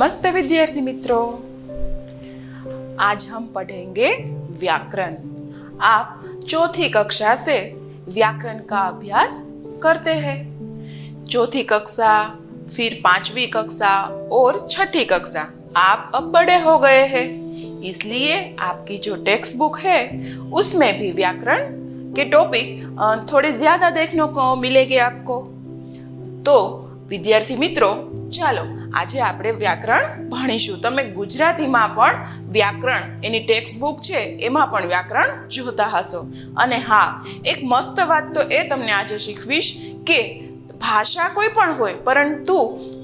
नमस्ते विद्यार्थी मित्रों, आज हम पढ़ेंगे व्याकरण। आप चौथी कक्षा से व्याकरण का अभ्यास करते हैं। चौथी कक्षा, फिर पांचवी कक्षा और छठी कक्षा, आप अब बड़े हो गए हैं, इसलिए आपकी जो टेक्स्ट बुक है उसमें भी व्याकरण के टॉपिक थोड़े ज्यादा देखने को मिलेंगे आपको। तो विद्यार्थी मित्रों, ચાલો આજે આપણે વ્યાકરણ ભણીશું। તમે ગુજરાતીમાં પણ વ્યાકરણ, એની ટેક્સ્ટ બુક છે એમાં પણ વ્યાકરણ જોતા હશો। અને હા, એક મસ્ત વાત તો એ તમને આજે શીખવીશ કે ભાષા કોઈ પણ હોય, પરંતુ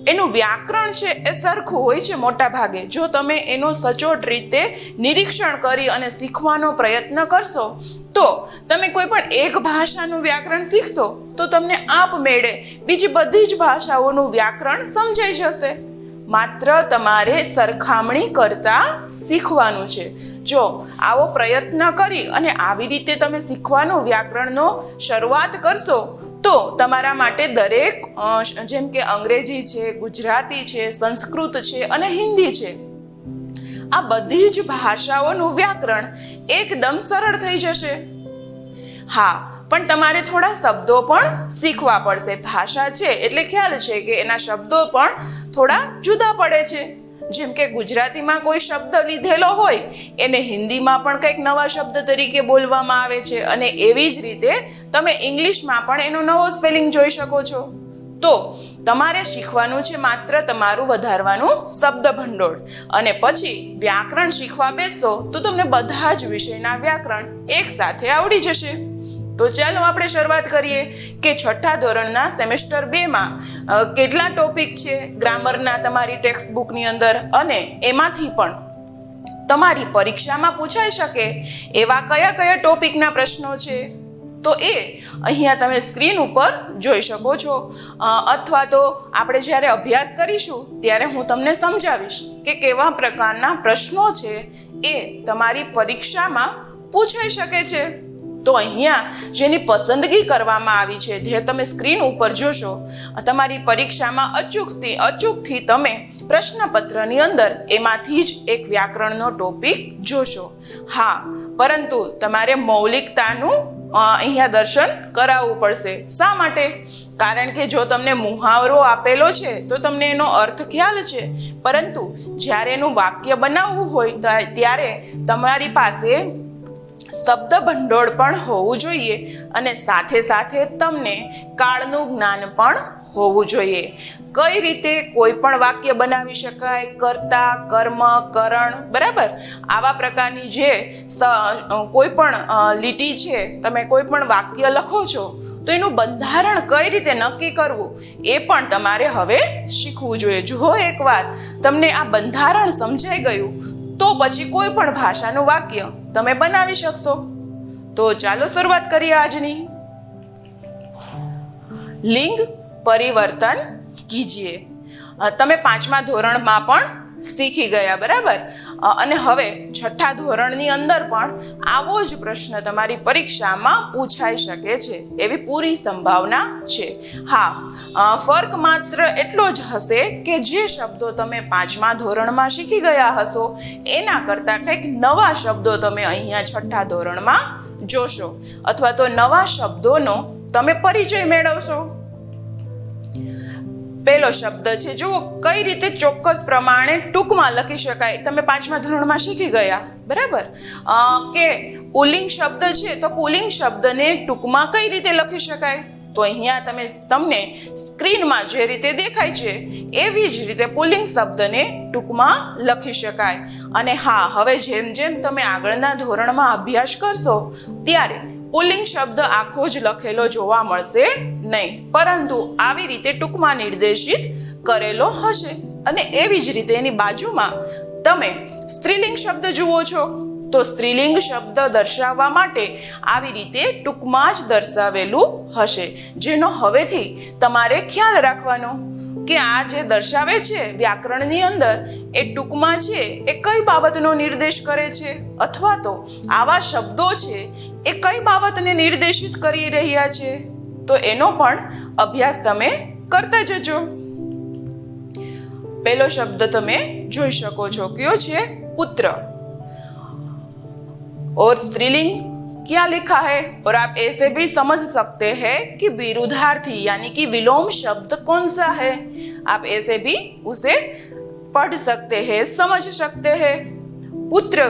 એનું વ્યાકરણ છે એ સરખું હોય છે મોટા ભાગે। જો તમે એનો સચોટ રીતે નિરીક્ષણ કરી અને શીખવાનો પ્રયત્ન કરશો તો તમે કોઈ પણ એક ભાષાનું વ્યાકરણ શીખશો તો તમને આપમેળે બીજી બધી જ ભાષાઓનું વ્યાકરણ સમજાઈ જશે। માત્ર તમારે સરખામણી કરતા શીખવાનું છે। જો આવો પ્રયત્ન કરી અને આવી રીતે તમે શીખવાનું વ્યાકરણનો શરૂઆત કરશો તો તમારા માટે દરેક જેમ કે અંગ્રેજી છે, ગુજરાતી છે, સંસ્કૃત છે અને હિન્દી છે, આ બધી જ ભાષાઓનું વ્યાકરણ એકદમ સરળ થઈ જશે। હા, પણ તમારે થોડા શબ્દો પણ શીખવા પડશે। ભાષા છે એટલે ખ્યાલ છે કે એના શબ્દો પણ થોડા જુદા પડે છે। જેમ કે ગુજરાતીમાં કોઈ શબ્દ લીધેલો હોય એને હિન્દીમાં પણ કંઈક નવા શબ્દ તરીકે બોલવામાં આવે છે, અને એવી જ રીતે તમે ઇંગ્લિશમાં પણ એનો નવો સ્પેલિંગ જોઈ શકો છો। તો તમારે શીખવાનું છે માત્ર તમારું વધારવાનું શબ્દ ભંડોળ, અને પછી વ્યાકરણ શીખવા બેસશો તો તમને બધા જ વિષયના વ્યાકરણ એક સાથે આવડી જશે। તો ચાલો આપણે શરૂઆત કરીએ કે છઠ્ઠા ધોરણના સેમેસ્ટર 2માં કેટલા ટોપિક છે ગ્રામરના તમારી ટેક્સ્ટ બુકની અંદર, અને એમાંથી પણ તમારી પરીક્ષામાં પૂછાઈ શકે એવા કયા કયા ટોપિકના પ્રશ્નો છે તો એ અહીંયા તમે સ્ક્રીન ઉપર જોઈ શકો છો। અથવા તો આપણે જ્યારે અભ્યાસ કરીશું ત્યારે હું તમને સમજાવીશ કે કેવા પ્રકારના પ્રશ્નો છે એ તમારી પરીક્ષામાં પૂછાઈ શકે છે। તો અહીંયા જેની પસંદગી કરવામાં આવી છે, જે તમે સ્ક્રીન ઉપર જોશો, તમારી પરીક્ષામાં અચૂકથી તમે પ્રશ્નપત્રની અંદર એમાંથી જ એક વ્યાકરણનો ટોપિક જોશો। હા, પરંતુ તમારે મૌલિકતાનું અહીંયા દર્શન કરાવવું પડશે। શા માટે? કારણ કે જો તમને મુહાવરો આપેલો છે તો તમને એનો અર્થ ખ્યાલ છે, પરંતુ જ્યારે એનું વાક્ય બનાવવું હોય ત્યારે તમારી પાસે શબ્દ ભંડોળ પણ હોવું જોઈએ, અને સાથે સાથે તમને કાળનું જ્ઞાન પણ હોવું જોઈએ। કઈ રીતે કોઈ પણ વાક્ય બનાવી શકાય, કર્તા, કર્મ, કરણ, બરાબર, આવા પ્રકારની જે કોઈ પણ લીટી છે, તમે કોઈ પણ વાક્ય લખો છો તો એનું બંધારણ કઈ રીતે નક્કી કરવું એ પણ તમારે હવે શીખવું જોઈએ। જો એકવાર તમને આ બંધારણ સમજાઈ ગયું તો પછી કોઈ પણ ભાષાનું વાક્ય તમે બનાવી શકશો। તો ચાલો શરૂઆત કરીએ આજની। લિંગ પરિવર્તન કીજીએ। તમે પાંચમા ધોરણમાં પણ શીખી ગયા, બરાબર, અને હવે છઠ્ઠા ધોરણની અંદર પણ આવો જ પ્રશ્ન તમારી પરીક્ષામાં પૂછાઈ શકે છે એવી પૂરી સંભાવના છે। હા, ફર્ક માત્ર એટલો જ હશે કે જે શબ્દો તમે પાંચમા ધોરણમાં શીખી ગયા હશો એના કરતાં કંઈક નવા શબ્દો તમે અહીંયા છઠ્ઠા ધોરણમાં જોશો, અથવા તો નવા શબ્દોનો તમે પરિચય મેળવશો। પહેલો શબ્દ છે, જુઓ કઈ રીતે ચોક્કસ પ્રમાણે ટૂંકમાં લખી શકાય। તમે પાંચમા ધોરણમાં શીખી ગયા, બરાબર, કે પુલ્લિંગ શબ્દ છે તો પુલ્લિંગ શબ્દને ટૂંકમાં કઈ રીતે લખી શકાય। તો અહીંયા તમને સ્ક્રીનમાં જે રીતે દેખાય છે એવી જ રીતે પુલ્લિંગ શબ્દને ટૂંકમાં લખી શકાય। અને હા, હવે જેમ જેમ તમે આગળના ધોરણમાં અભ્યાસ કરશો ત્યારે પુલ્લિંગ શબ્દ આખો જ લખેલો જોવા મળશે નહીં, પરંતુ આવી રીતે ટૂંકમાં નિર્દેશિત કરેલો હશે। અને એવી જ રીતે એની બાજુમાં તમે સ્ત્રીલિંગ શબ્દ જુઓ છો તો સ્ત્રીલિંગ શબ્દ દર્શાવવા માટે આવી રીતે ટૂંકમાં જ દર્શાવેલું હશે, જેનો હવેથી તમારે ખ્યાલ રાખવાનો કે આ જે દર્શાવે છે વ્યાકરણની અંદર એ ટૂંકમાં છે એ કઈ બાબતનો નિર્દેશ કરે છે, અથવા તો આવા શબ્દો છે એ કઈ બાબતને નિર્દેશિત કરી રહ્યા છે, તો એનો પણ અભ્યાસ તમે કરતા જજો। पहलो शब्द तमे जोई शको छो, क्यों छे? पुत्र। और स्त्रीलिंग क्या लिखा है? और आप ऐसे भी समझ सकते हैं कि विरुद्धार्थी यानी कि विलोम शब्द कौन सा है। आप ऐसे भी उसे पढ़ सकते हैं, समझ सकते हैं। पुत्र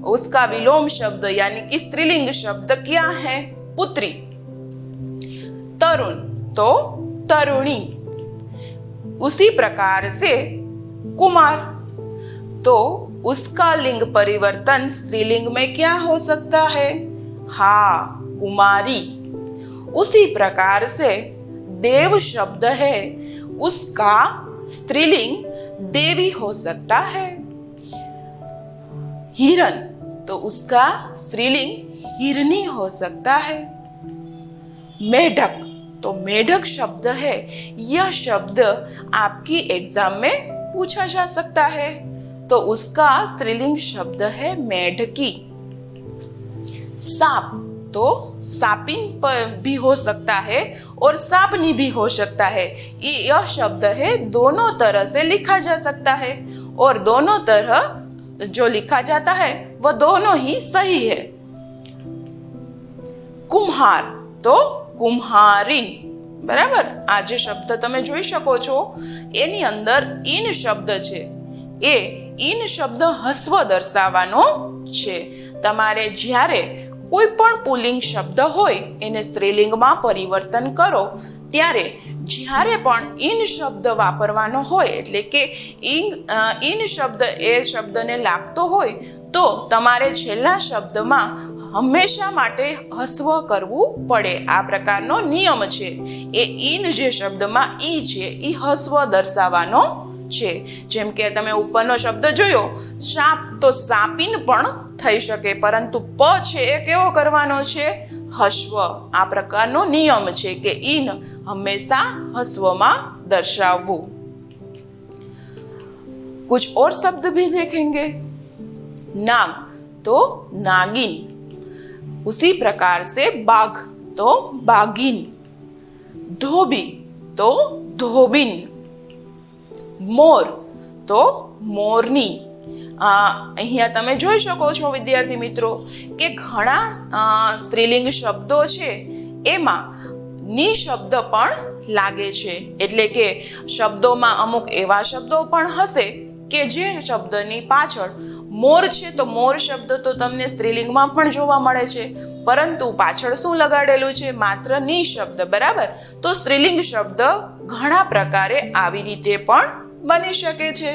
उसका विलोम शब्द यानी कि स्त्रीलिंग शब्द क्या है? पुत्री। तरुण तो तरुणी। उसी प्रकार से कुमार तो उसका लिंग परिवर्तन स्त्रीलिंग में क्या हो सकता है? हाँ, कुमारी। उसी प्रकार से देव शब्द है, उसका स्त्रीलिंग देवी हो सकता है। हिरण तो उसका स्त्रीलिंग हिरनी हो सकता है। मेढक तो मेढक शब्द है, यह शब्द आपकी एग्जाम में पूछा जा सकता है, तो उसका स्त्रीलिंग शब्द है मेढकी। सांप तो सापिन भी हो सकता है और सापनी भी हो सकता है। यह शब्द है, दोनों तरह से लिखा जा सकता है और दोनों तरह जो लिखा जाता है वह दोनों ही सही है। कुम्हार तो कुम्हारीन, बराबर। आ जे शब्द तमे जोई शको छो एनी अंदर इन शब्द छे, ए इन शब्द हस्व दर्शावવાનો છે। તમારે જ્યારે કોઈ પણ પુલ્લિંગ શબ્દ હોય એને સ્ત્રીલિંગમાં પરિવર્તન કરો ત્યારે જ્યારે પણ ઇન શબ્દ વાપરવાનો હોય, એટલે કે ઇન શબ્દ એ શબ્દને લાગતો હોય તો તમારે છેલ્લા શબ્દમાં હંમેશા માટે હસ્વ કરવું પડે। આ પ્રકારનો નિયમ છે। એ ઇન જે શબ્દમાં ઈ છે ઈ હસ્વ દર્શાવવાનો છે। જેમ કે તમે ઉપરનો શબ્દ જોયો સાપ, તો સાપીન પણ થઈ શકે, પરંતુ પ છે એ કેવો કરવાનો છે? હસ્વ। આ પ્રકારનો નિયમ છે કે ઇન હંમેશા હસ્વમાં દર્શાવવું। कुछ और शब्द भी देखेंगे। नाग तो नागिन। उसी प्रकार से बाघ तो बाघिन। धोबी तो धोबिन। मोर तो मोरनी। અહીંયા તમે જોઈ શકો છો વિદ્યાર્થી મિત્રો કે ઘણા સ્ત્રીલિંગ શબ્દો છે એમાં ની શબ્દ પણ લાગે છે, એટલે કે શબ્દોમાં અમુક એવા શબ્દો પણ હશે કે જે શબ્દની પાછળ મોર છે તો મોર શબ્દ તો તમને સ્ત્રીલિંગમાં પણ જોવા મળે છે, પરંતુ પાછળ શું લગાડેલું છે? માત્ર ની શબ્દ, બરાબર। તો સ્ત્રીલિંગ શબ્દ ઘણા પ્રકારે આવી રીતે પણ બની શકે છે।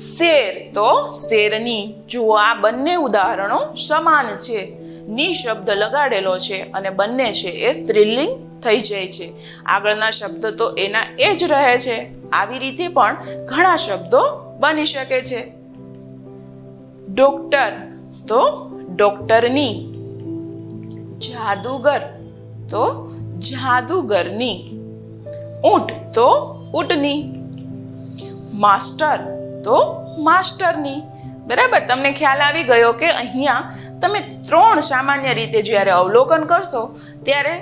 શેર તો શેરની। જુઓ, આ બંને ઉદાહરણો સમાન છે, ની શબ્દ લગાડેલો છે અને બંને છે એ સ્ત્રીલિંગ થઈ જાય છે। આગળના શબ્દ તો એના એ જ રહે છે। આવી રીતે પણ ઘણા શબ્દો બની શકે છે। ડોક્ટર તો ડોક્ટરની। જાદુગર તો જાદુગરની। ઊંટ તો ઊંટની। માસ્ટર તો માસ્ટરની, બરાબર। તમને ખ્યાલ આવી ગયો કે અહીંયા તમે ત્રણ સામાન્ય રીતે જ્યારે અવલોકન કરશો ત્યારે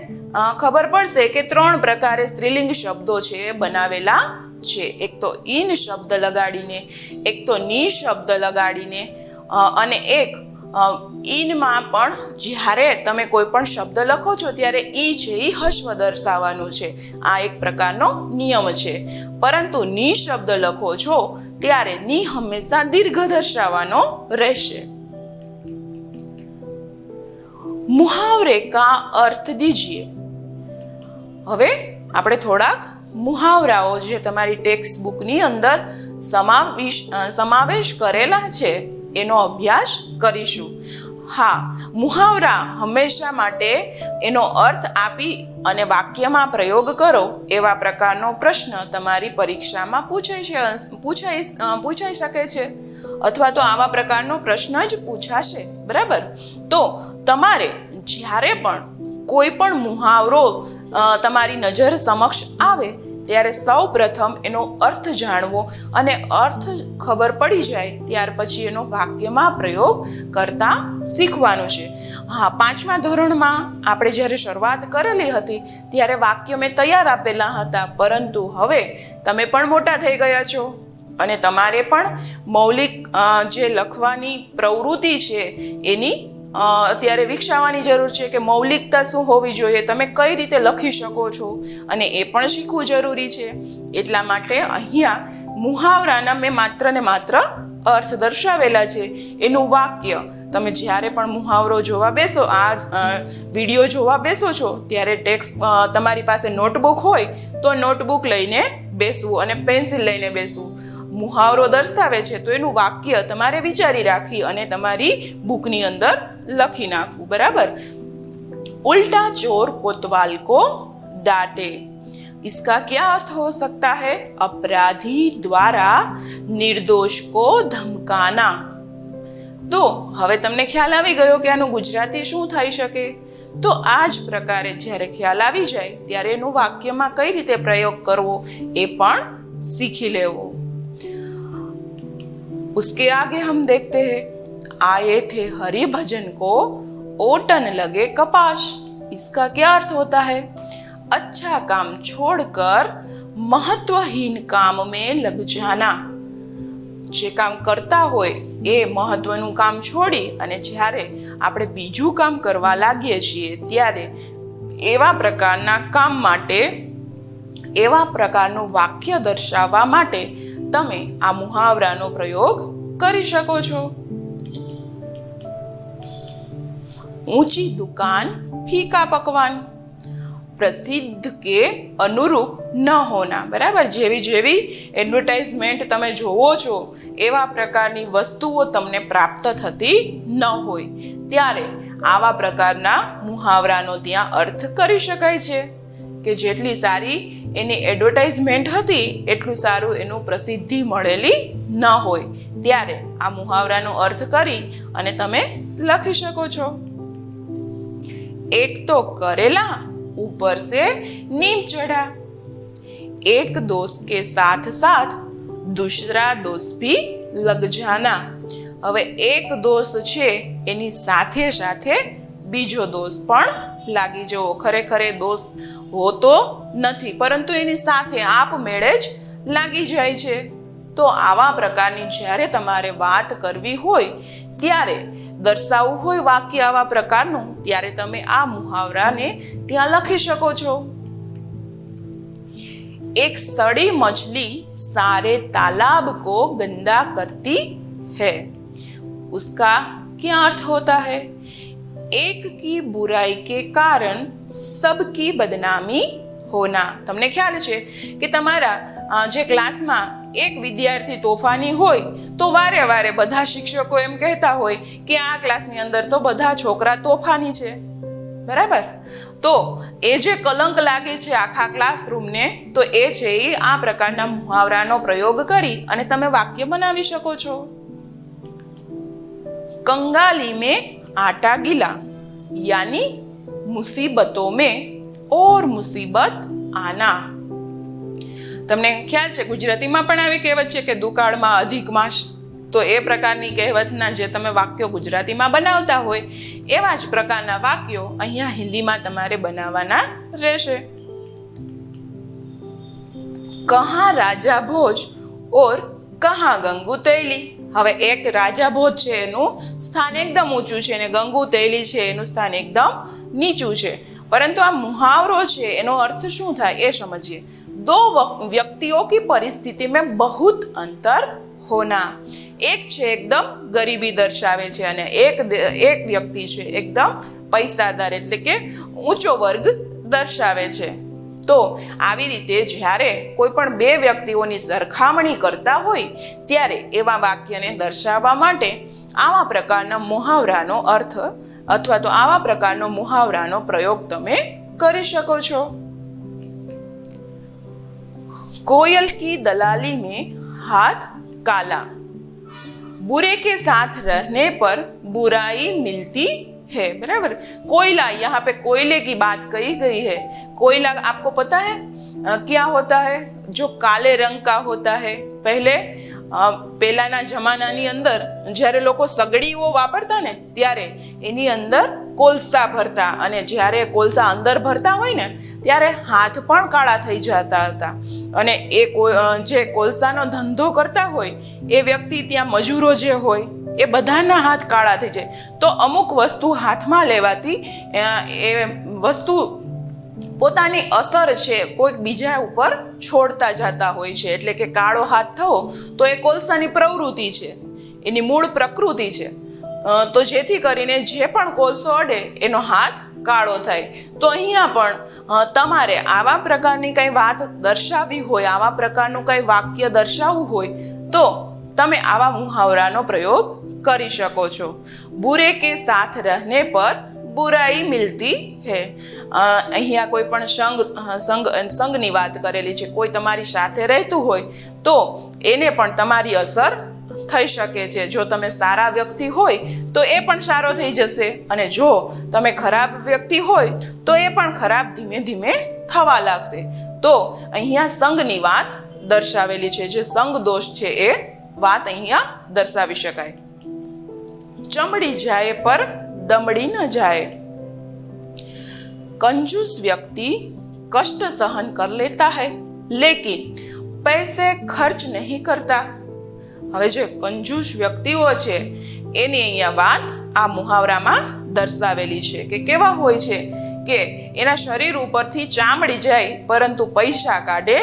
ખબર પડશે કે ત્રણ પ્રકારે સ્ત્રીલિંગ શબ્દો છે એ બનાવેલા છે। એક તો ઇન શબ્દ લગાડીને, એક તો ની શબ્દ લગાડીને, અને એક ઇનમાં પણ જ્યારે તમે કોઈ પણ શબ્દ લખો છો ત્યારે ઈ છે ઈ હસ્વ દર્શાવવાનું છે। આ એક પ્રકારનો નિયમ છે। પરંતુ ની શબ્દ લખો છો ત્યારે ની હંમેશા દીર્ઘ દર્શાવવાનો રહેશે। મુહાવરે કા અર્થ દીજીએ। હવે આપણે થોડાક મુહાવરાઓ જે તમારી ટેક્સ્ટ બુકની અંદર સમાવેશ કરેલા છે એનો અભ્યાસ કરીશું। હા, મુહાવરા હંમેશા માટે એનો અર્થ આપી અને વાક્યમાં પ્રયોગ કરો એવા પ્રકારનો પ્રશ્ન તમારી પરીક્ષામાં પૂછાઈ શકે છે, અથવા તો આવા પ્રકારનો પ્રશ્ન જ પૂછાશે, બરાબર। તો તમારે જ્યારે પણ કોઈ પણ મુહાવરો તમારી નજર સમક્ષ આવે ત્યારે સૌ પ્રથમ એનો અર્થ જાણવો અને અર્થ ખબર પડી જાય ત્યાર પછી એનો વાક્યમાં પ્રયોગ કરતા શીખવાનું છે. હા, 5મા ધોરણમાં આપણે જ્યારે શરૂઆત કરેલી હતી ત્યારે વાક્ય મેં તૈયાર આપેલા હતા, પરંતુ હવે તમે પણ મોટા થઈ ગયા છો અને તમારે પણ મૌલિક જે લખવાની પ્રવૃત્તિ છે એની અત્યારે વિકસાવવાની જરૂર છે કે મૌલિકતા શું હોવી જોઈએ, તમે કઈ રીતે લખી શકો છો અને એ પણ શીખવું જરૂરી છે. એટલા માટે અહીંયા મુહાવરાના મેં માત્ર ને માત્ર અર્થ દર્શાવેલા છે. એનું વાક્ય તમે જ્યારે પણ મુહાવરો જોવા બેસો, આ વિડીયો જોવા બેસો છો ત્યારે ટેક્સ્ટ તમારી પાસે નોટબુક હોય તો નોટબુક લઈને બેસવું અને પેન્સિલ લઈને બેસવું. મુહાવરો દર્શાવે છે તો એનું વાક્ય તમારે વિચારી રાખી અને તમારી બુકની અંદર લખી નાખવું. બરાબર. उल्टा चोर कोतवाल को डांटे, इसका क्या अर्थ हो सकता है? अपराधी द्वारा निर्दोष को धमकाना. તો હવે તમને ખ્યાલ આવી ગયો કે આનું ગુજરાતી શું થઈ શકે? તો આ જ પ્રકારે જ્યારે ખ્યાલ આવી જાય ત્યારે એનું વાક્યમાં કઈ રીતે પ્રયોગ કરવો એ પણ सीखी लेवो. उसके आगे हम देखते हैं, आए थे हरि भजन को ओटन लगे कपाश, इसका क्या अर्थ होता है? अच्छा काम छोड़कर महत्वहीन काम में लग जाना. જે કામ કરતા હોય એ મહત્વનું કામ છોડી અને જ્યારે આપણે બીજું કામ કરવા લાગીએ છીએ ત્યારે એવા પ્રકારના કામ માટે, એવા પ્રકારનું વાક્ય દર્શાવવા માટે તમે આ મુહાવરાનો પ્રયોગ કરી શકો છો. ઊંચી દુકાન ફીકા પકવાન, પ્રસિદ્ધ કે અનુરૂપ ન હોના. બરાબર. જેવી જેવી એડવર્ટાઇઝમેન્ટ તમે જોવો છો એવા પ્રકારની વસ્તુઓ તમને પ્રાપ્ત થતી ન હોય ત્યારે આવા પ્રકારના મુહાવરાનો ત્યાં અર્થ કરી શકાય છે કે જેટલી સારી એની એડવર્ટાઇઝમેન્ટ હતી એટલું સારું એનું પ્રસિદ્ધિ મળેલી ન હોય ત્યારે આ મુહાવરાનો અર્થ કરી અને તમે લખી શકો છો. એક તો કરેલા ऊपर से नीम चढ़ा, एक दोस्त के साथ साथ दूसरा दोस्त भी लग जाना. હવે એક દોસ્ત છે એની સાથે સાથે બીજો દોસ્ત પણ લાગી જવો. ખરેખર એ દોસ્ત હોતો નથી પરંતુ એની સાથે આપમેળે જ લાગી જાય છે. તો આવા પ્રકારની જ્યારે તમારે વાત કરવી હોય, ત્યારે દર્શાવવું હોય વાક્ય આવા પ્રકારનું, ત્યારે તમે આ મુહાવરાને ત્યાં લખી શકો છો. એક સડી મછલી સારે तालाब को गंदा करती है, उसका क्या अर्थ होता है? एक की बुराई के कारण सबकी बदनामी होना. તમને ખ્યાલ છે કે તમારા જે ક્લાસમાં એક વિદ્યાર્થી તોફાની હોય તો વારે વારે બધા શિક્ષકો એમ કહેતા હોય કે આ ક્લાસની અંદર તો બધા છોકરા તોફાની છે. બરાબર. તો એ જે કલંક લાગે છે આખા ક્લાસરૂમને, તો એ છે એ આ પ્રકારના મુહાવરાનો પ્રયોગ કરી અને તમે વાક્ય બનાવી શકો છો. કંગાલી में आटा गीला, यानी मुसीबतों में और मुसीबत आना. તમને ખ્યાલ છે ગુજરાતીમાં પણ આવી કહેવત છે કે દુકાળમાં અધિક માસ. તો એ પ્રકારની કહેવતના જે તમે વાક્યો ગુજરાતીમાં બનાવતા હોય એવા જ પ્રકારના વાક્યો અહીંયા હિન્દીમાં તમારે બનાવવાના રહેશે. કહા રાજા ભોજ ઓર કહા ગંગુ તૈલી. હવે એક રાજા ભોજ છે એનું સ્થાન એકદમ ઊંચું છે અને ગંગુ તૈલી છે એનું સ્થાન એકદમ નીચું છે. પરંતુ આ મુહાવરો છે એનો અર્થ શું થાય એ સમજીએ. दो व्यक्तियों की परिस्थिति में बहुत अंतर होना. एक છે એકદમ ગરીબી દર્શાવે છે અને એક વ્યક્તિ છે એકદમ પૈસાદાર એટલે કે ઊંચો વર્ગ દર્શાવે છે. તો આવી રીતે જ્યારે કોઈ પણ બે વ્યક્તિઓની સરખામણી કરતા હોય ત્યારે એવા વાક્યને દર્શાવવા માટે આવા પ્રકારના મુહાવરાનો અર્થ અથવા તો આવા પ્રકારનો મુહાવરાનો પ્રયોગ તમે કરી શકો છો. कोयल की दलाली में हाथ काला, बुरे के साथ रहने पर बुराई मिलती है। बराबर। कोयला, यहाँ पे कोयले की बात कही गई है। कोयला आपको पता है क्या होता है? जो काले रंग का होता है। પહેલાના જમાનાની અંદર જ્યારે લોકો સગડીઓ વાપરતા ને ત્યારે એની અંદર કોલસા ભરતા, અને જ્યારે કોલસા અંદર ભરતા હોય ને ત્યારે હાથ પણ કાળા થઈ જતા હતા. અને એ જે કોલસાનો ધંધો કરતા હોય એ વ્યક્તિ, ત્યાં મજૂરો જે હોય એ બધાના હાથ કાળા થઈ જાય. તો અમુક વસ્તુ હાથમાં લેવાથી એ વસ્તુ પોતાની અસર છે કોઈક બીજા ઉપર છોડતા જતા હોય છે. એટલે કે કાળો હાથ થવો તો એ કોલસાની પ્રવૃત્તિ છે, એની મૂળ પ્રકૃતિ છે. તો જેથી કરીને જે પણ કોલસો અડે એનો હાથ કાળો થાય. તો અહીંયા પણ તમારે આવા પ્રકારની કંઈ વાત દર્શાવવી હોય, આવા પ્રકારનું કંઈ વાક્ય દર્શાવવું હોય તો તમે આવા મુહાવરાનો પ્રયોગ કરી શકો છો. બુરે કે સાથ રહેને પર બુરાઈ મિલતી હૈ. અહીંયા કોઈ પણ સંગની વાત કરેલી છે. કોઈ તમારી સાથે રહેતું હોય તો એને પણ તમારી અસર થઈ શકે છે. જો તમે સારા વ્યક્તિ હોય તો એ પણ સારો થઈ જશે, અને જો તમે ખરાબ વ્યક્તિ હોય તો એ પણ ખરાબ ધીમે ધીમે થવા લાગશે. તો અહીંયા સંગની વાત દર્શાવેલી છે. જે સંગ દોષ છે એ વાત અહીંયા દર્શાવી શકાય. ચમડી જાય પર दमड़ी न जाए. कंजूस व्यक्ति कष्ट सहन कर लेता है लेकिन पैसे खर्च नहीं करता. હવે જે કંજૂસ વ્યક્તિઓ છે એની અહીંયા વાત આ મુહાવરામાં દર્શાવેલી છે કે કેવા હોય છે કે એના શરીર ઉપરથી ચામડી જાય પરંતુ પૈસા કાઢે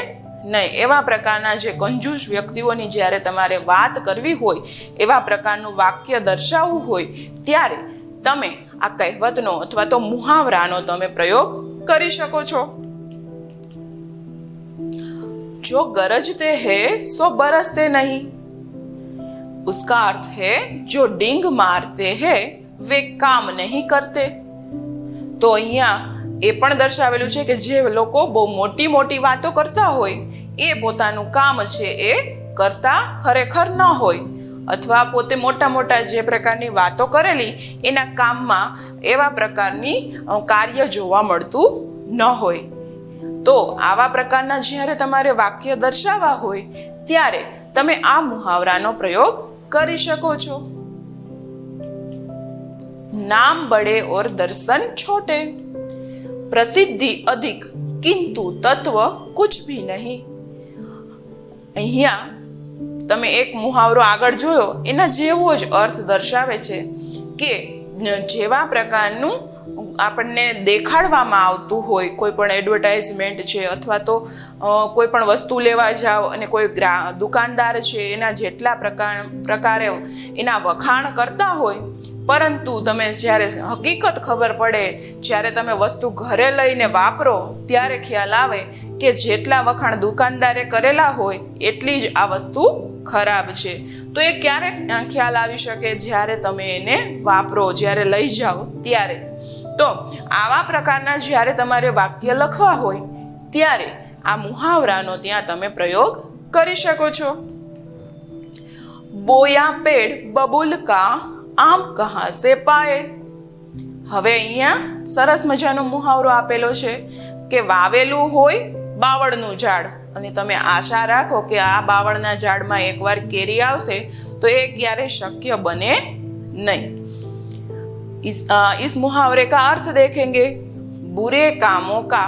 નહીં. એવા પ્રકારના જે કંજૂસ વ્યક્તિઓની જ્યારે તમારે વાત કરવી હોય, એવા પ્રકારનું વાક્ય દર્શાવવું હોય ત્યારે તમે આ કહેવતનો અથવા તો મુહાવરાનો તમે પ્રયોગ કરી શકો છો. જો ગરજતે હૈ સો બરસતે નહીં. उसका अर्थ है जो डींग मारते हैं वे काम नहीं करते. તો અહીંયા એ પણ દર્શાવેલું છે કે જે લોકો બહુ મોટી મોટી વાતો કરતા હોય એ પોતાનું કામ છે એ કરતા ખરેખર ન હોય, અથવા પોતે મોટા મોટા જે પ્રકારની વાતો કરેલી એના કામમાં એવા પ્રકારની કાર્ય જોવા મળતું ન હોય. તો આવા પ્રકારના જ્યારે તમારે વાક્ય દર્શાવવા હોય ત્યારે તમે આ મુહાવરાનો પ્રયોગ કરી શકો છો. નામ બડે ઓર દર્શન છોટે. પ્રસિદ્ધિ અધિક કિંતુ તત્વ કુછ ભી નહીં. અહીંયા તમે એક મુહાવરો આગળ જોયો એના જેવો જ અર્થ દર્શાવે છે કે જેવા પ્રકારનું આપણને દેખાડવામાં આવતું હોય, કોઈ પણ એડવર્ટાઇઝમેન્ટ છે અથવા તો કોઈ પણ વસ્તુ લેવા જાઓ અને કોઈ દુકાનદાર છે એના જેટલા પ્રકારે એના વખાણ કરતા હોય, પરંતુ તમે જ્યારે હકીકત ખબર પડે, જ્યારે તમે વસ્તુ ઘરે લઈને વાપરો ત્યારે ખ્યાલ આવે કે જેટલા વખાણ દુકાનદારે કરેલા હોય એટલી જ આ વસ્તુ ખરાબ છે. તો એ ક્યારે ખ્યાલ આવી શકે? જ્યારે તમે એને વાપરો, જ્યારે લઈ જાઓ ત્યારે. તો આવા પ્રકારના જ્યારે તમારે વાક્ય લખવા હોય ત્યારે આ મુહાવરાનો ત્યાં તમે પ્રયોગ કરી શકો છો. બોયા પેડ બબુલ કા આમ કહા સે પાએ. હવે અહીંયા સરસ મજાનો મુહાવરો આપેલો છે કે વાવેલું હોય બાવળનું ઝાડ, અને તમે આશા રાખો કે આ બાવળના ઝાડમાં એકવાર કેરી આવશે તો એ ક્યારે શક્ય બને નહીં. इस मुहावरे का अर्थ देखेंगे. बुरे कामों का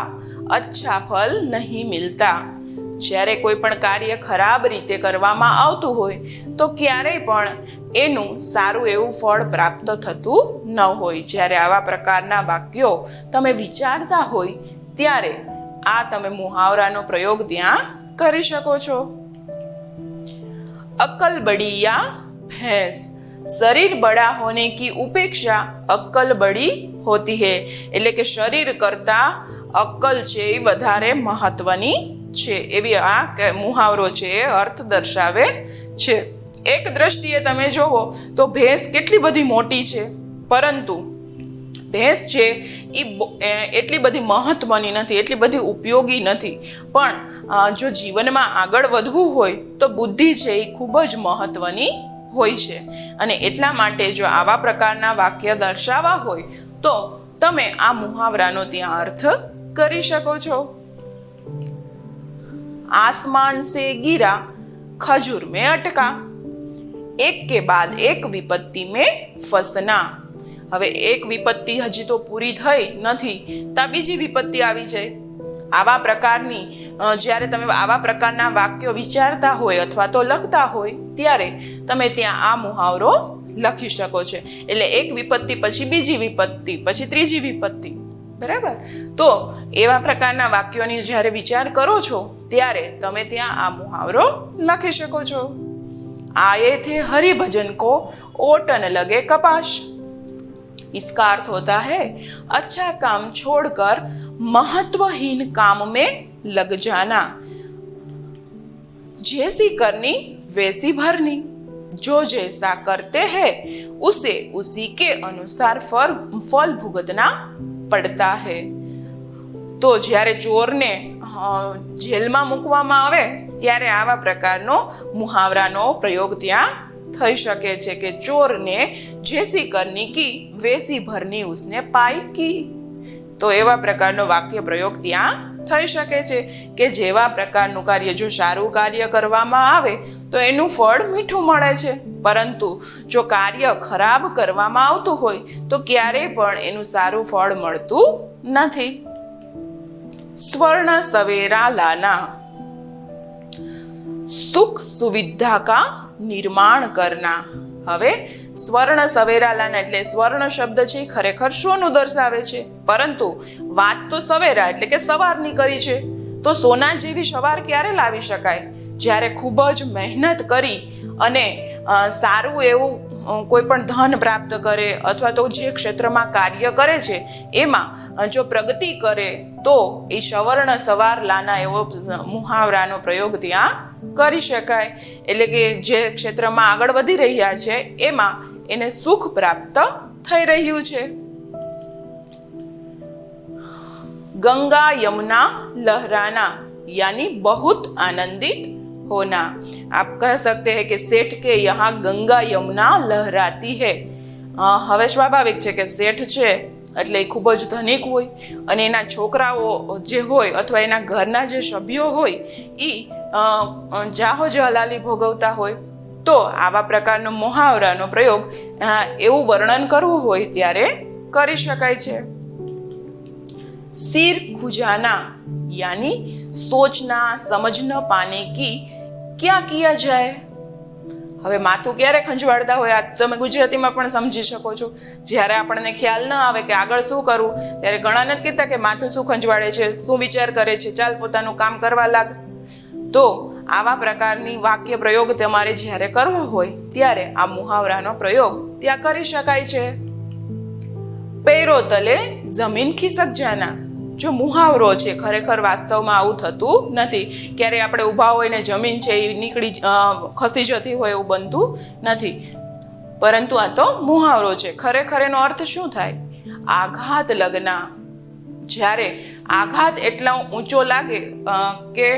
अच्छा फल नहीं मिलता. જ્યારે કોઈ પણ કાર્ય ખરાબ રીતે કરવામાં આવતું હોય તો ક્યારેય પણ એનું સારું એવું ફળ પ્રાપ્ત થતું ન હોય. જ્યારે આવા પ્રકારના વાક્યો તમે વિચારતા હોય ત્યારે આ તમે મુહાવરાનો પ્રયોગ ત્યાં કરી શકો છો. અક્કલ બડી યા ભેંસ. શરીર બડા હોને કી ઉપેક્ષા અક્કલ બડી હોતી હૈ. એટલે કે શરીર કરતા અક્કલ છે એ વધારે મહત્વની છે, એવી આ મુહાવરો છે એ અર્થ દર્શાવે છે. એક દ્રષ્ટિએ તમે જોવો તો ભેંસ કેટલી બધી મોટી છે, પરંતુ ભેંસ છે એ એટલી બધી મહત્વની નથી, એટલી બધી ઉપયોગી નથી. પણ જો જીવનમાં આગળ વધવું હોય તો બુદ્ધિ છે એ ખૂબ જ મહત્વની હોય છે અને એટલા માટે જો આવા પ્રકારના વાક્ય દર્શાવવા હોય તો તમે આ મુહાવરાનો ત્યાં અર્થ કરી શકો છો. આસમાન સે ગીરા ખજૂર મેં અટકા, એક કે બાદ એક વિપત્તિ મેં ફસના. હવે એક વિપત્તિ હજી તો પૂરી થઈ નથી ત્યાં બીજી વિપત્તિ આવી જાય. આવા પ્રકારની જ્યારે તમે આવા પ્રકારના વાક્યો વિચારતા હોય અથવા તો લખતા હોય ત્યારે તમે ત્યાં આ મુહાવરો લખી શકો છો. એટલે એક વિપત્તિ પછી બીજી વિપત્તિ પછી ત્રીજી વિપત્તિ, બરાબર. તો એવા પ્રકારના વાક્યોની જ્યારે વિચાર કરો છો ત્યારે તમે ત્યાં આ મુહાવરો લખી શકો છો. आए थे हरिभजन को ओट न लगे कपाश. इसका अर्थ होता है अच्छा काम छोड़कर महत्वहीन काम में लग जाना. जैसी करनी वैसी भरनी, जो जैसा करते हैं उसे उसी के अनुसार फल भुगतना પડતા હે. તો જ્યારે ચોરને જેલમાં મૂકવામાં આવે ત્યારે આવા પ્રકારનો મુહાવરાનો પ્રયોગ ત્યાં થઈ શકે છે કે ચોરને જેસી કરની કી વેસી ભરની ઉસને પાઈ કી. તો એવા પ્રકારનો વાક્ય પ્રયોગ ત્યાં થઈ શકે છે કે જેવા પ્રકારનું કાર્ય જો સારું કાર્ય કરવામાં આવે તો એનું ફળ મીઠું મળે છે, પરંતુ જો કાર્ય ખરાબ કરવામાં આવતું હોય તો ક્યારેય પણ એનું સારું ફળ મળતું નથી. स्वर्ण सवेरा लाना, सुख सुविधा का निर्माण करना. હવે સ્વર્ણ સવેરા લાના એટલે સ્વર્ણ શબ્દ છે ખરેખર સોનું દર્શાવે છે, પરંતુ વાત તો સવેરા એટલે કે સવારની કરી છે. તો સોના જેવી સવાર ક્યારે લાવી શકાય? જ્યારે ખૂબ જ મહેનત કરી અને સારું એવું કોઈ પણ ધન પ્રાપ્ત કરે અથવા તો જે ક્ષેત્રમાં કાર્ય કરે છે એમાં જો પ્રગતિ કરે તો એ સવર્ણ સવાર લાના એવો મુહાવરાનો પ્રયોગ ત્યાં કરી શકાય. એટલે કે જે ક્ષેત્રમાં આગળ વધી રહ્યા છે એમાં એને સુખ પ્રાપ્ત થઈ રહ્યું છે. गंगा यमुना लहराना यानी बहुत आनंदित होना. आप कह सकते हैं कि सेठ के यहाँ गंगा यमुना लहराती है. હવે સ્વાભાવિક છે કે શેઠ છે એટલે એ ખૂબ જ ધનિક હોય અને એના છોકરાઓ જે હોય અથવા એના ઘરના જે સભ્યો હોય એ જાહો જલાલી ભોગવતા હોય. તો આવા પ્રકારનો મુહાવરાનો પ્રયોગ એવું વર્ણન કરવું હોય ત્યારે કરી શકાય છે. सिर खुजाना यानी सोचना समझ न पाने की क्या किया जाए. હવે માથું ક્યારે ખંજવાળતા હોય આ તમે ગુજરાતીમાં પણ સમજી શકો છો. જ્યારે આપણને ખ્યાલ ન આવે કે આગળ શું કરવું ત્યારે ઘણા નથી કહેતા કે માથું શું ખંજવાળે છે, શું વિચાર કરે છે, ચાલ પોતાનું કામ કરવા લાગ. તો આવા પ્રકારની વાક્ય પ્રયોગ તમારે જ્યારે કરવો હોય ત્યારે આ મુહાવરાનો પ્રયોગ ત્યાં કરી શકાય છે. पैरों तले जमीन खिसक जाना. જો મુહાવરો છે ખરેખર વાસ્તવમાં આવું થતું નથી. ક્યારે આપણે ઊભા હોય ને જમીન છે એ નીકળી ખસી જતી હોય એવું બનતું નથી, પરંતુ આ તો મુહાવરો છે. ખરેખર એનો અર્થ શું થાય? આઘાત લગના. જ્યારે આઘાત એટલો ઊંચો લાગે કે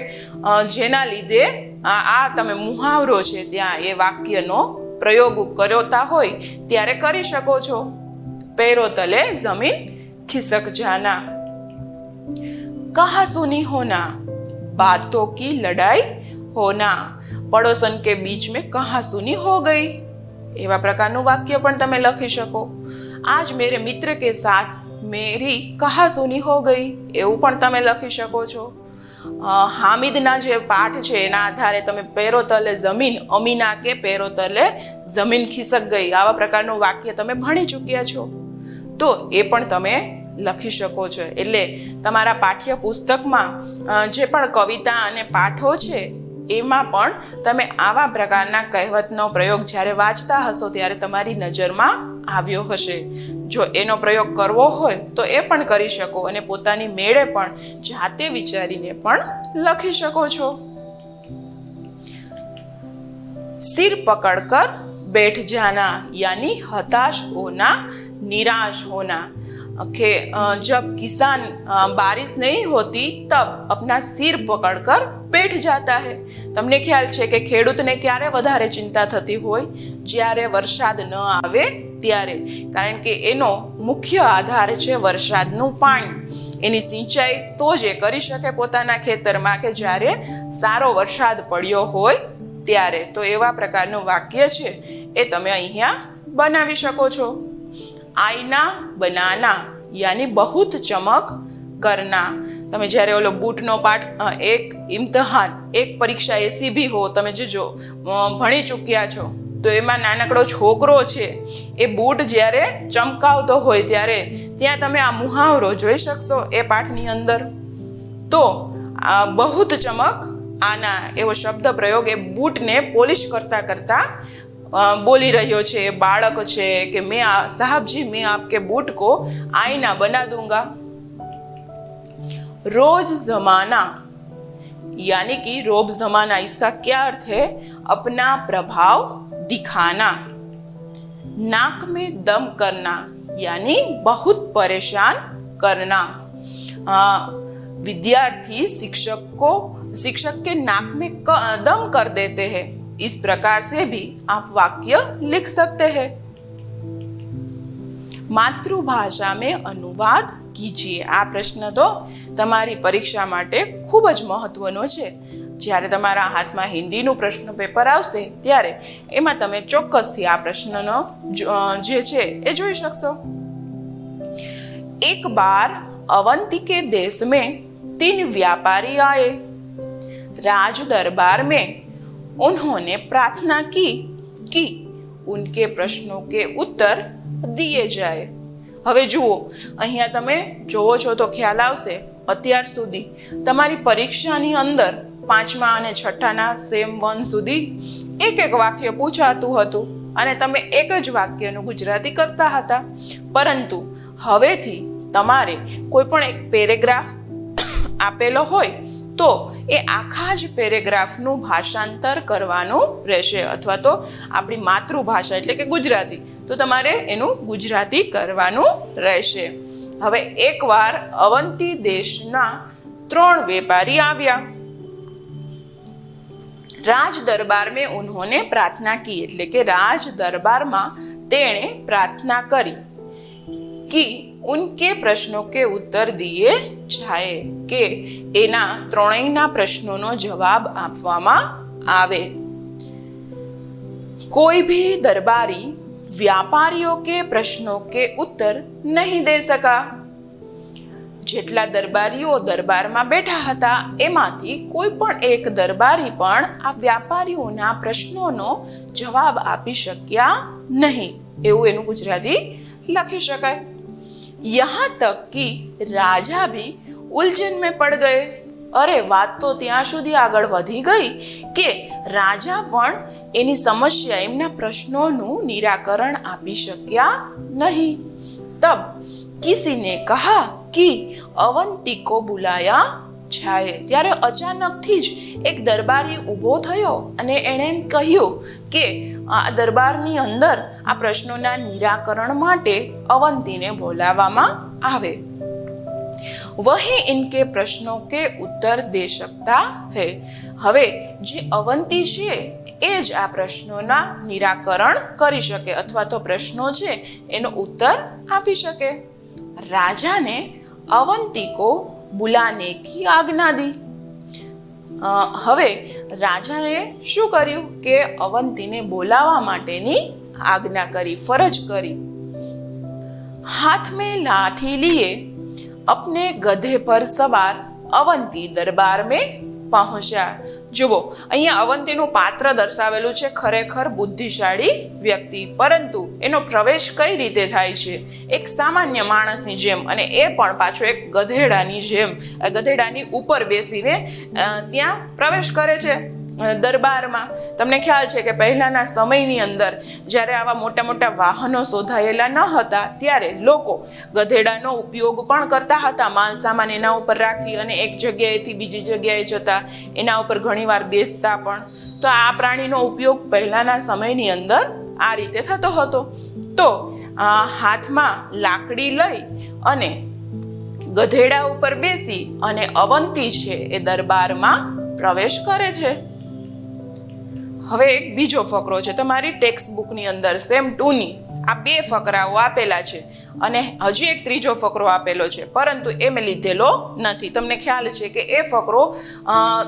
જેના લીધે આ તમે મુહાવરો છે ત્યાં એ વાક્યનો પ્રયોગ કરતા હોય ત્યારે કરી શકો છો. पैरों तले जमीन खिसक जाना. कहा सुनी होना, बातों की लड़ाई होना. पड़ोसन के बीच में कहा सुनी हो गई. એવા પ્રકારનું વાક્ય પણ તમે લખી શકો. આજ મેરે મિત્ર કે સાથ મેરી કહા સુની હો ગઈ એવું પણ તમે લખી શકો છો. હામિદના જે પાઠ છે એના આધારે તમે પેરો તલે જમીન, અમીના કે પેરો તલે જમીન ખિસક ગઈ આવા પ્રકારનું વાક્ય તમે ભણી ચૂક્યા છો. તો એ પણ તમે લખી શકો છો. એટલે તમારા પાઠ્ય પુસ્તકમાં જે પણ કવિતા અને પાઠો છે એમાં પણ તમે આવા પ્રકારના કહેવતનો પ્રયોગ જ્યારે વાંચતા હશો ત્યારે તમારી નજરમાં આવ્યો હશે. જો એનો પ્રયોગ કરવો હોય તો એ પણ કરી શકો અને પોતાની મેળે પણ જાતે વિચારીને પણ લખી શકો છો. सिर पकड़कर बैठ जाना यानी हताश होना, निराश होना. जब किसान बारिश नहीं होती तब अपना सिर पकड़कर बैठ जाता है। તમને ખ્યાલ છે કે ખેડૂતને ક્યારે વધારે ચિંતા થતી હોય? જ્યારે વરસાદ ન આવે ત્યારે, કારણ કે એનો મુખ્ય આધાર છે વરસાદનું પાણી. એની સિંચાઈ તો જ એ કરી શકે પોતાના ખેતરમાં કે જ્યારે સારો વરસાદ પડ્યો હોય ત્યારે. તો એવા પ્રકારનું વાક્ય છે એ તમે અહીંયા બનાવી શકો છો. આઈના બનાના યાની બહુત ચમક કરના. તમે જ્યારે ઓલો બૂટનો પાઠ એક ઇમ્તિહાન એક પરીક્ષા એસી ભી હો તમે જો ભણી ચૂક્યા છો તો એમાં નાનકડો છોકરો છે એ બૂટ જ્યારે ચમકાવતો હોય ત્યારે ત્યાં તમે આ મુહાવરો જોઈ શકશો એ પાઠની અંદર. તો બહુત ચમક આના એવો શબ્દ પ્રયોગ એ બૂટને પોલિશ કરતા કરતા બોલી રહ્યો છે. બાળક છે કે સાहब મેં આપકે બૂટ को आईना बना दूंगा. रोज जमाना यानी कि रोब जमाना, इसका क्या अर्थ है? अपना प्रभाव दिखाना. नाक में दम करना यानी बहुत परेशान करना. विद्यार्थी शिक्षक के नाक में दम कर देते हैं. इस प्रकार से भी आप वाक्य लिख सकते हैं. मातृभाषा में अनुवाद कीजिए. આ પ્રશ્ન તો તમારી પરીક્ષા માટે ખૂબ જ મહત્વનો છે. જ્યારે તમારા હાથમાં હિન્દીનું પ્રશ્ન પેપર આવશે ત્યારે એમાં તમે ચોક્કસથી આ પ્રશ્નનો જે છે એ જોઈ શકશો. एक बार अवंती के देश में 3 व्यापारी आए. राज दरबार में उन्होंने प्रार्थना की कि उनके प्रश्नों के उत्तर दिए जाए. હવે જુઓ, અહીંયા તમે જોવો છો તો ખ્યાલ આવશે અત્યાર સુધી તમારી પરીક્ષાની અંદર 5મા અને 6ઠાના સેમ 1 સુધી એક વાક્ય પૂછાતું હતું અને તમે એક જ વાક્યનું ગુજરાતી કરતા હતા. પરંતુ હવેથી તમારે કોઈ પણ એક પેરેગ્રાફ આપેલો હોય તો એ આખા જ પેરેગ્રાફનું ભાષાંતર કરવાનું રહેશે, અથવા તો આપણી માતૃભાષા એટલે કે ગુજરાતી તો તમારે એનું ગુજરાતી કરવાનું રહેશે. હવે એકવાર અવંતી દેશના 3 વેપારી આવ્યા. રાજ દરબાર મેં ઉન્હોને પ્રાર્થના કી એટલે કે રાજ દરબારમાં તેણે પ્રાર્થના કરી કે उनके प्रश्नों के उत्तर दिए जाए કે એના ત્રણેયના પ્રશ્નોનો જવાબ આપવામાં આવે. कोई भी दरबारी व्यापारियों के प्रश्नों के उत्तर नहीं दे सका. જેટલા દરબારીઓ દરબારમાં બેઠા હતા એમાંથી કોઈ પણ એક દરબારી પણ આ વ્યાપારીઓના પ્રશ્નોનો જવાબ આપી શક્યા નહીં. એવું એનું ગુજરાતી લખી શકાય. यहाँ तक कि राजा भी उलझन में पड़ गए. अरे વાત તો ત્યાં સુધી આગળ વધી ગઈ કે રાજા પણ એની સમસ્યા એમના પ્રશ્નોનું નિરાકરણ આપી શક્યા નહીં. તબ કિસી ને કહા कि अवंती को बुलाया जाए. ત્યારે અચાનકથી જ એક દરબારી ઊભો થયો અને એણે એમ કહ્યું કે આ દરબારની અંદર આ પ્રશ્નોના નિરાકરણ માટે અવંતીને બોલાવવામાં આવે. वही इनके प्रश्नों के उत्तर दे सकता है. હવે જે અવંતી છે એ જ આ પ્રશ્નોના નિરાકરણ કરી શકે અથવા તો પ્રશ્નો છે એનો ઉત્તર આપી શકે. राजा ने अवंती को बुलाने की आज्ञा दी. હવે રાજાએ શું કર્યું કે અવંતીને બોલાવવા માટેની આજ્ઞા કરી, ફરજ કરી. हाथ में लाठी लिए अपने गधे पर सवार अवंती दरबार में પહોંચ્યા. જુઓ, અહીંયા અવંતીનું પાત્ર દર્શાવેલું છે, ખરેખર બુદ્ધિશાળી વ્યક્તિ, પરંતુ એનો પ્રવેશ કઈ રીતે થાય છે? એક સામાન્ય માણસની જેમ, અને એ પણ પાછો એક ગધેડાની જેમ, ગધેડાની ઉપર બેસીને ત્યાં પ્રવેશ કરે છે દરબારમાં. તમને ખ્યાલ છે કે પહેલાના સમયની અંદર જ્યારે આવા મોટા મોટા વાહનો શોધાયેલા ન હતા ત્યારે લોકો ગધેડાનો ઉપયોગ પણ કરતા હતા. માલ સામાન એના ઉપર રાખી અને એક જગ્યાએથી બીજી જગ્યાએ જતા, એના ઉપર ઘણીવાર બેસતા પણ. તો આ પ્રાણીનો ઉપયોગ પહેલાના સમયની અંદર આ રીતે થતો હતો. તો હાથમાં લાકડી લઈ અને ગધેડા ઉપર બેસી અને અવંતી છે એ દરબારમાં પ્રવેશ કરે છે. હવે એક બીજો ફકરો છે તમારી ટેક્સ્ટ બુકની અંદર સેમ 2 ની આ 2 ફકરાઓ આપેલા છે અને હજી એક ત્રીજો ફકરો આપેલો છે, પરંતુ એ મેં લીધેલો નથી. તમને ખ્યાલ છે કે એ ફકરો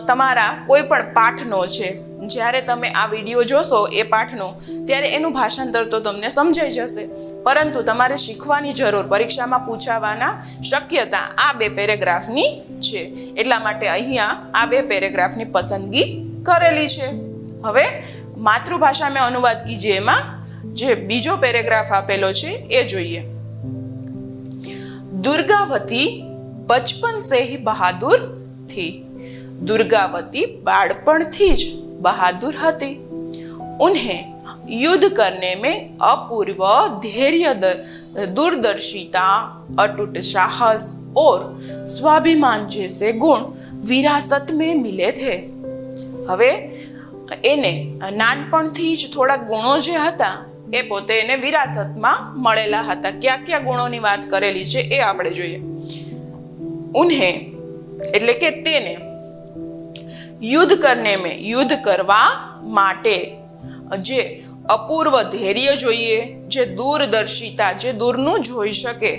તમારા કોઈ પણ પાઠનો છે. જ્યારે તમે આ વિડીયો જોશો એ પાઠનો, ત્યારે એનું ભાષાંતર તો તમને સમજાઈ જશે, પરંતુ તમારે શીખવાની જરૂર, પરીક્ષામાં પૂછાવાના શક્યતા આ 2 પેરેગ્રાફની છે. એટલા માટે અહીંયા આ 2 પેરેગ્રાફની પસંદગી કરેલી છે. હવે માતૃભાષા में अनुवाद कीजिए એમાં જે બીજો પેરેગ્રાફ આપેલો છે એ જોઈએ. दुर्गावती बचपन से ही बहादुर थी. दुर्गावती बाળપણથી જ बहादुर હતી. उन्हें युद्ध करने में अपूर्व धैर्य, दूरदर्शिता, अटूट साहस और स्वाभिमान जैसे गुण विरासत में मिले थे. હવે એને નાનપણથી જ થોડા ગુણો જે હતા એ પોતે એને વિરાસતમાં મળેલા હતા. કયા કયા ગુણોની વાત કરેલી છે એ આપણે જોઈએ. ઉન્હે એટલે કે તેને, યુદ્ધ કરને મેં યુદ્ધ કરવા માટે, જે અપૂર્વ ધૈર્ય જોઈએ, જે દૂરદર્શિતા, જે દૂરનું જોઈ શકે,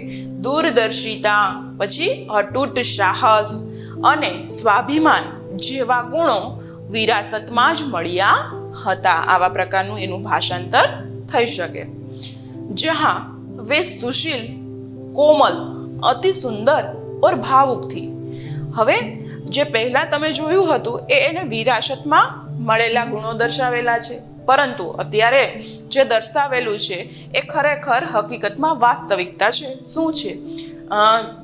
દૂરદર્શિતા, પછી અતૂટ સાહસ અને સ્વાભિમાન જેવા ગુણો વિરાસતમાં જ મળ્યા હતા. આવા પ્રકારનું એનું ભાષાંતર થઈ શકે. જહાં વે સુશીલ, કોમલ, અતિ સુંદર और ભાવુક થી. હવે જે પહેલા તમે જોયું હતું એ એને વિરાસતમાં મળેલા ગુણો દર્શાવેલા છે, પરંતુ અત્યારે જે દર્શાવેલું છે એ ખરેખર હકીકતમાં વાસ્તવિકતા છે. શું છે?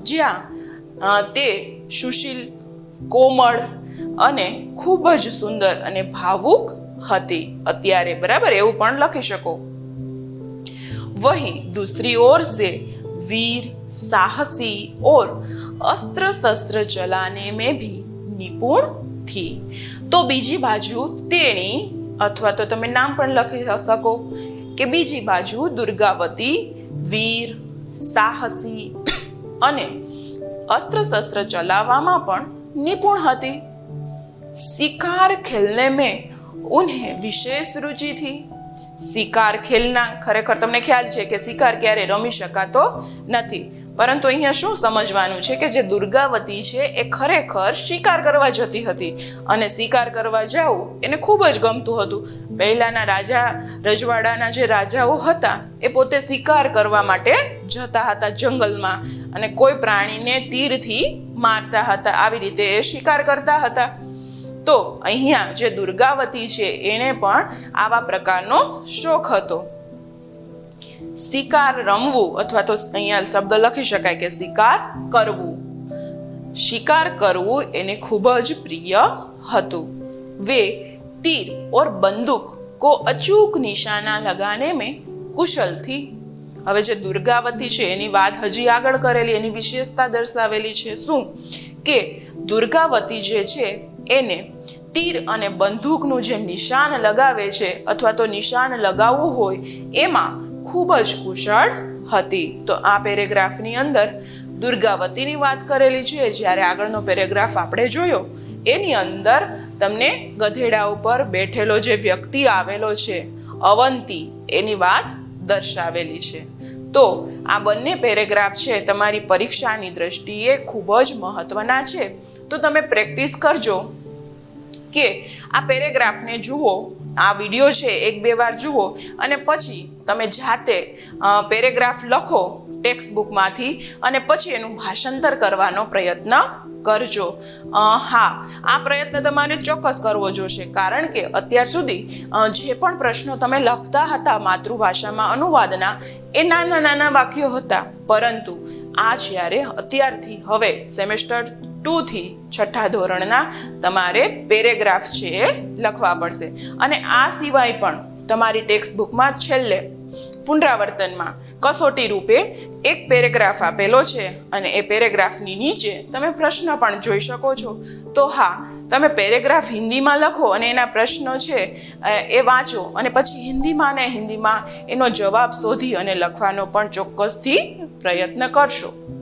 જ્યાં તે સુશીલ, કોમળ અને ખૂબ જ સુંદર અને ભાવુક હતી અત્યારે, બરાબર, એવું પણ લખી શકો. वहीं दूसरी ओर से वीर, साहसी और अस्त्र शस्त्र चलाने में भी निपुण थी. તો બીજી બાજુ તેણી, અથવા તો તમે નામ પણ લખી શકો કે બીજી બાજુ દુર્ગાવતી વીર, સાહસી અને अस्त्र शस्त्र चलावવામાં પણ निपुण હતી. शिकार खेलने में उन्हें विशेष रुचि थी. શિકાર ખેલના, ખરેખર તમને ખ્યાલ છે કે શિકાર ક્યારે રમી શકાતો નથી, પરંતુ અહીંયા શું સમજવાનું છે કે જે દુર્ગાવતી છે એ ખરેખર શિકાર કરવા જતી હતી અને શિકાર કરવા જવું એને ખૂબ જ ગમતું હતું. પહેલાના રાજા રજવાડાના જે રાજાઓ હતા એ પોતે શિકાર કરવા માટે જતા હતા જંગલમાં અને કોઈ પ્રાણીને તીરથી મારતા હતા. આવી રીતે એ શિકાર કરતા હતા. તો અહીંયા જે દુર્ગાવતી છે એને પણ આવા પ્રકારનો શોખ હતો. શિકાર રમવું, અથવા તો અહીંયા શબ્દ લખી શકાય કે શિકાર કરવું. શિકાર કરવું એને ખૂબ જ પ્રિય હતું. વે तीर और बंदूक को अचूक निशाना लगाने में कुशल थी. હવે જે દુર્ગાવતી છે એની વાત હજી આગળ કરેલી, એની વિશેષતા દર્શાવેલી છે. શું કે દુર્ગાવતી જે છે એને તીર અને બંદૂકનું જે નિશાન લગાવે છે અથવા તો નિશાન લગાવવું હોય એમાં ખૂબ જ કુશળ હતી. તો આ પેરેગ્રાફની અંદર દુર્ગાવતીની વાત કરેલી છે. જ્યારે આગળનો પેરેગ્રાફ આપણે જોયો એની અંદર તમને ગધેડા ઉપર બેઠેલો જે વ્યક્તિ આવેલો છે અવંતી, એની વાત દર્શાવેલી છે. તો આ બંને પેરેગ્રાફ છે તમારી પરીક્ષાની દ્રષ્ટિએ ખૂબ જ મહત્વના છે. તો તમે પ્રેક્ટિસ કરજો કે આ પેરેગ્રાફને જુઓ, આ વિડીયો છે 1-2 વાર જુઓ અને પછી તમે જાતે પેરેગ્રાફ લખો ટેક્સ્ટ બુકમાંથી અને પછી એનું ભાષાંતર કરવાનો પ્રયત્ન કરજો. હા, આ પ્રયત્ન તમારે ચોક્કસ કરવો જોશે, કારણ કે અત્યાર સુધી જે પણ પ્રશ્નો તમે લખતા હતા માતૃભાષામાં અનુવાદના એ નાના નાના વાક્યો હતા, પરંતુ આ જ્યારે અત્યારથી હવે સેમેસ્ટર 2 થી 6ઠા ધોરણના તમારે પેરેગ્રાફ છે એ લખવા પડશે. અને આ સિવાય પણ તમારી ટેક્સ્ટ બુકમાં છેલ્લે પુનરાવર્તનમાં કસોટી રૂપે એક પેરેગ્રાફ આપેલો છે અને એ પેરેગ્રાફની નીચે તમે પ્રશ્ન પણ જોઈ શકો છો. તો હા, તમે પેરેગ્રાફ હિન્દીમાં લખો અને એના પ્રશ્નો છે એ વાંચો અને પછી હિન્દીમાં એનો જવાબ શોધી અને લખવાનો પણ ચોક્કસથી પ્રયત્ન કરશો.